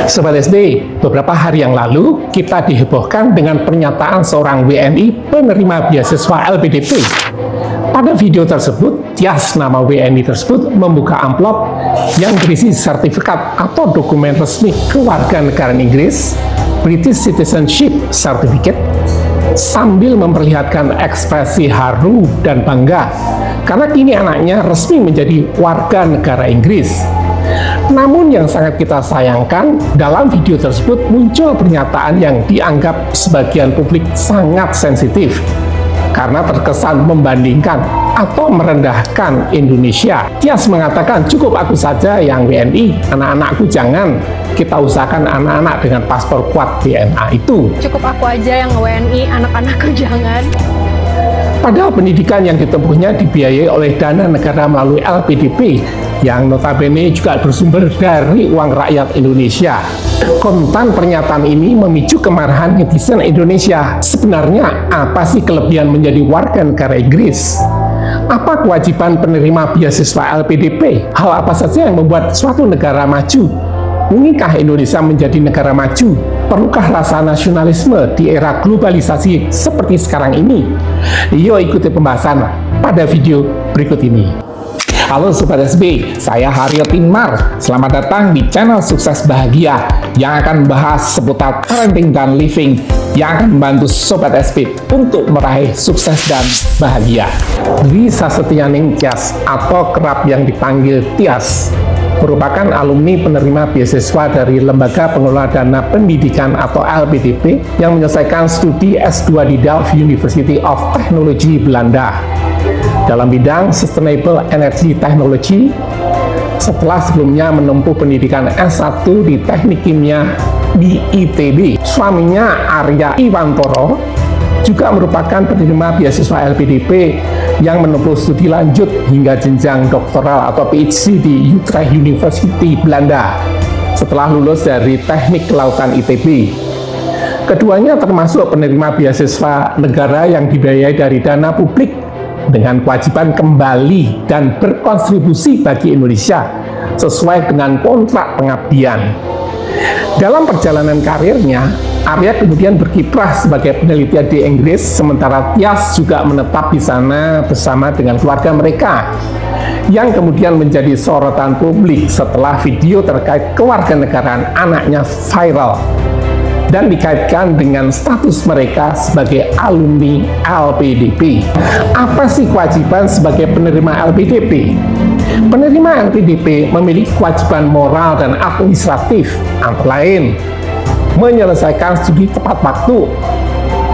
Sobat SD, beberapa hari yang lalu kita dihebohkan dengan pernyataan seorang WNI penerima beasiswa LPDP. Pada video tersebut, Tias nama WNI tersebut membuka amplop yang berisi sertifikat atau dokumen resmi kewarganegaraan Inggris, British Citizenship Certificate, sambil memperlihatkan ekspresi haru dan bangga karena kini anaknya resmi menjadi warga negara Inggris. Namun yang sangat kita sayangkan, dalam video tersebut muncul pernyataan yang dianggap sebagian publik sangat sensitif karena terkesan membandingkan atau merendahkan Indonesia. Tias mengatakan, cukup aku saja yang WNI, anak-anakku jangan. Kita usahakan anak-anak dengan paspor kuat DNA itu. Cukup aku aja yang WNI, anak-anakku jangan. Padahal pendidikan yang ditempuhnya dibiayai oleh dana negara melalui LPDP yang notabene juga bersumber dari uang rakyat Indonesia. Konten pernyataan ini memicu kemarahan netizen Indonesia. Sebenarnya apa sih kelebihan menjadi warga negara Inggris? Apa kewajiban penerima beasiswa LPDP? Hal apa saja yang membuat suatu negara maju? Inginkah Indonesia menjadi negara maju? Perlukah rasa nasionalisme di era globalisasi seperti sekarang ini? Yuk ikuti pembahasan pada video berikut ini. Halo Sobat SB, saya Haryo Tinmar. Selamat datang di channel Sukses Bahagia yang akan membahas seputar parenting dan living yang akan membantu Sobat SB untuk meraih sukses dan bahagia. Dwi Sasetyaning Tias atau kerap yang dipanggil Tias merupakan alumni penerima beasiswa dari Lembaga Pengelola Dana Pendidikan atau LPDP yang menyelesaikan studi S2 di Delft University of Technology Belanda dalam bidang Sustainable Energy Technology setelah sebelumnya menempuh pendidikan S1 di Teknik Kimia di ITB. Suaminya Arya Iwantoro juga merupakan penerima beasiswa LPDP yang menempuh studi lanjut hingga jenjang doktoral atau PhD di Utrecht University Belanda setelah lulus dari Teknik Kelautan ITB. Keduanya termasuk penerima beasiswa negara yang dibiayai dari dana publik dengan kewajiban kembali dan berkontribusi bagi Indonesia sesuai dengan kontrak pengabdian. Dalam perjalanan karirnya, Arya kemudian berkiprah sebagai peneliti di Inggris, sementara Tias juga menetap di sana bersama dengan keluarga mereka, yang kemudian menjadi sorotan publik setelah video terkait kewarganegaraan anaknya viral dan dikaitkan dengan status mereka sebagai alumni LPDP. Apa sih kewajiban sebagai penerima LPDP? Penerima LPDP memiliki kewajiban moral dan administratif, antara lain menyelesaikan studi tepat waktu,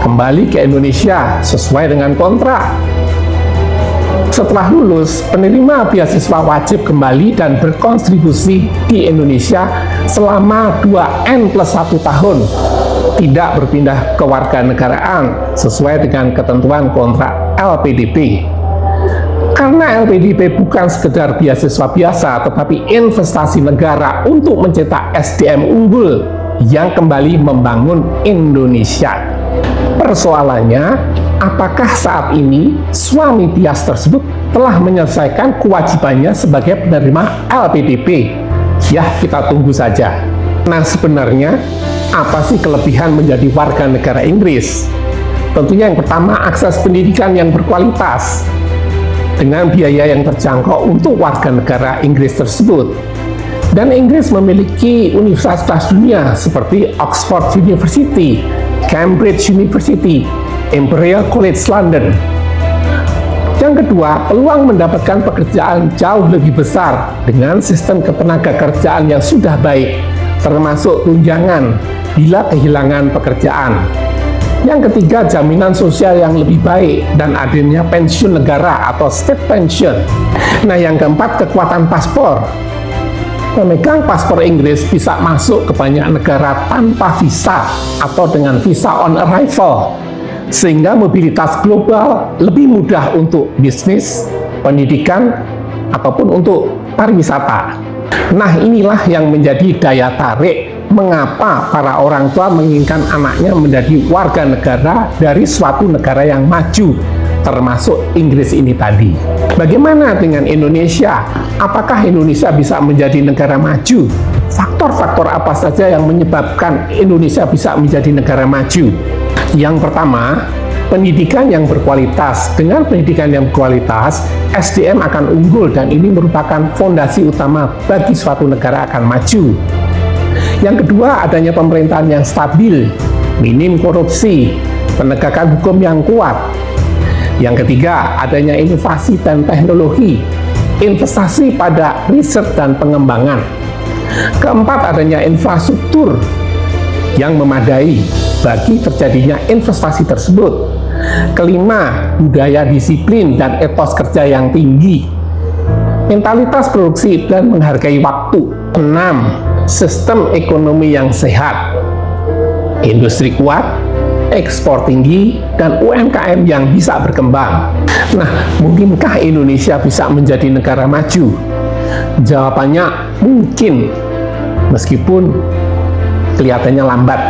kembali ke Indonesia sesuai dengan kontrak. Setelah lulus, penerima beasiswa wajib kembali dan berkontribusi di Indonesia selama 2N+1 tahun, tidak berpindah ke warganegaraan sesuai dengan ketentuan kontrak LPDP. Karena LPDP bukan sekedar beasiswa biasa, tetapi investasi negara untuk mencetak SDM unggul yang kembali membangun Indonesia. Persoalannya, apakah saat ini suami Tias tersebut telah menyelesaikan kewajibannya sebagai penerima LPDP? Ya, kita tunggu saja. Nah, sebenarnya apa sih kelebihan menjadi warga negara Inggris? Tentunya yang pertama, akses pendidikan yang berkualitas dengan biaya yang terjangkau untuk warga negara Inggris tersebut. Dan Inggris memiliki universitas dunia seperti Oxford University, Cambridge University, Imperial College London. Yang kedua, peluang mendapatkan pekerjaan jauh lebih besar dengan sistem ketenagakerjaan yang sudah baik, termasuk tunjangan bila kehilangan pekerjaan. Yang ketiga, jaminan sosial yang lebih baik dan adanya pensiun negara atau state pension. Nah, yang keempat, kekuatan paspor. Pemegang paspor Inggris bisa masuk ke banyak negara tanpa visa atau dengan visa on arrival, sehingga mobilitas global lebih mudah untuk bisnis, pendidikan, ataupun untuk pariwisata. Nah, inilah yang menjadi daya tarik mengapa para orang tua menginginkan anaknya menjadi warga negara dari suatu negara yang maju termasuk Inggris ini tadi. Bagaimana dengan Indonesia? Apakah Indonesia bisa menjadi negara maju? Faktor-faktor apa saja yang menyebabkan Indonesia bisa menjadi negara maju? Yang pertama, pendidikan yang berkualitas. Dengan pendidikan yang berkualitas, SDM akan unggul dan ini merupakan fondasi utama bagi suatu negara akan maju. Yang kedua, adanya pemerintahan yang stabil, minim korupsi, penegakan hukum yang kuat. Yang ketiga, adanya inovasi dan teknologi, investasi pada riset dan pengembangan. Keempat, adanya infrastruktur yang memadai bagi terjadinya investasi tersebut. Kelima, budaya disiplin dan etos kerja yang tinggi. Mentalitas produksi dan menghargai waktu. 6. Sistem ekonomi yang sehat. Industri kuat, ekspor tinggi, dan UMKM yang bisa berkembang. Nah, mungkinkah Indonesia bisa menjadi negara maju? Jawabannya mungkin, meskipun kelihatannya lambat.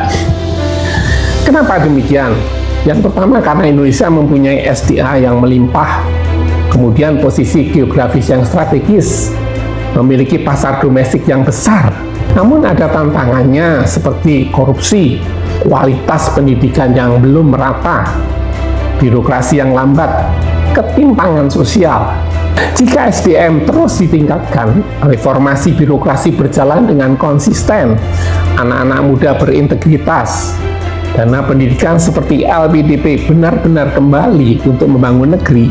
Kenapa demikian? Yang pertama, karena Indonesia mempunyai SDA yang melimpah, kemudian posisi geografis yang strategis, memiliki pasar domestik yang besar. Namun ada tantangannya seperti korupsi, kualitas pendidikan yang belum merata, birokrasi yang lambat, ketimpangan sosial. Jika SDM terus ditingkatkan, reformasi birokrasi berjalan dengan konsisten, anak-anak muda berintegritas, dana pendidikan seperti LPDP benar-benar kembali untuk membangun negeri,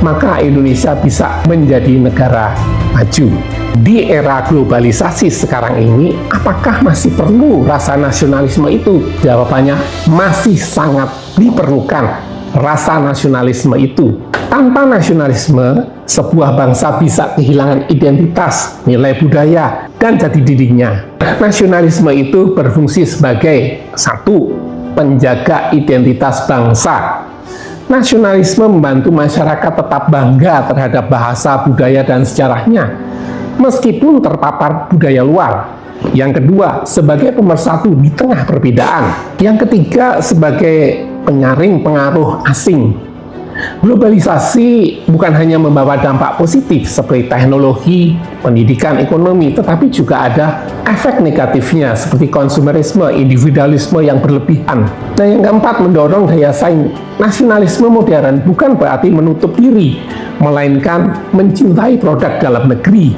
maka Indonesia bisa menjadi negara maju. Di era globalisasi sekarang ini, apakah masih perlu rasa nasionalisme itu? Jawabannya masih sangat diperlukan rasa nasionalisme itu. Tanpa nasionalisme, sebuah bangsa bisa kehilangan identitas, nilai budaya, dan jati dirinya. Nasionalisme itu berfungsi sebagai satu, penjaga identitas bangsa. Nasionalisme membantu masyarakat tetap bangga terhadap bahasa, budaya, dan sejarahnya, meskipun terpapar budaya luar. Yang kedua, sebagai pemersatu di tengah perbedaan. Yang ketiga, sebagai penyaring pengaruh asing. Globalisasi bukan hanya membawa dampak positif seperti teknologi, pendidikan, ekonomi, tetapi juga ada efek negatifnya seperti konsumerisme, individualisme yang berlebihan. Nah, yang keempat, mendorong daya saing. Nasionalisme modern bukan berarti menutup diri, melainkan mencintai produk dalam negeri,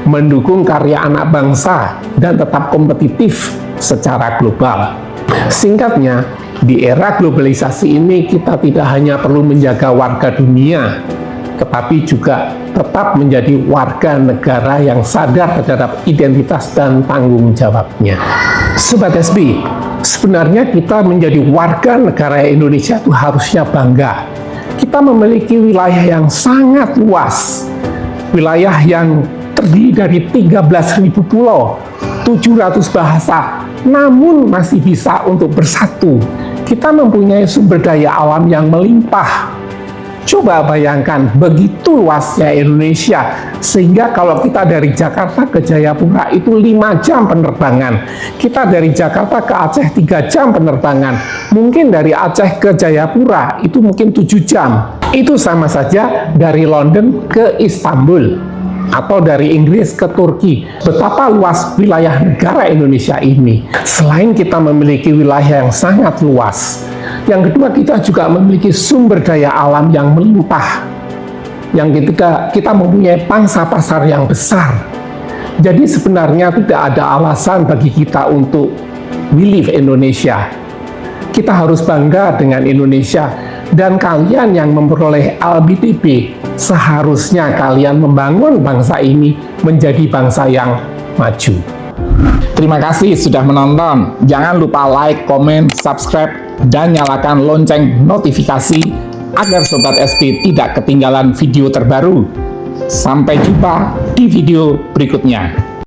mendukung karya anak bangsa, dan tetap kompetitif secara global. Singkatnya, di era globalisasi ini kita tidak hanya perlu menjaga warga dunia, tetapi juga tetap menjadi warga negara yang sadar terhadap identitas dan tanggung jawabnya. Sobat SB, sebenarnya kita menjadi warga negara Indonesia itu harusnya bangga. Kita memiliki wilayah yang sangat luas, wilayah yang terdiri dari 13.000 pulau, 700 bahasa, namun masih bisa untuk bersatu. Kita mempunyai sumber daya alam yang melimpah. Coba bayangkan begitu luasnya Indonesia, sehingga kalau kita dari Jakarta ke Jayapura itu 5 jam penerbangan. Kita dari Jakarta ke Aceh 3 jam penerbangan. Mungkin dari Aceh ke Jayapura itu mungkin 7 jam. Itu sama saja dari London ke Istanbul, atau dari Inggris ke Turki. Betapa luas wilayah negara Indonesia ini. Selain kita memiliki wilayah yang sangat luas, yang kedua kita juga memiliki sumber daya alam yang melimpah. Yang ketiga, kita mempunyai pangsa pasar yang besar. Jadi sebenarnya tidak ada alasan bagi kita untuk milih Indonesia. Kita harus bangga dengan Indonesia. Dan kalian yang memperoleh LPDP, seharusnya kalian membangun bangsa ini menjadi bangsa yang maju. Terima kasih sudah menonton. Jangan lupa like, komen, subscribe, dan nyalakan lonceng notifikasi agar Sobat SP tidak ketinggalan video terbaru. Sampai jumpa di video berikutnya.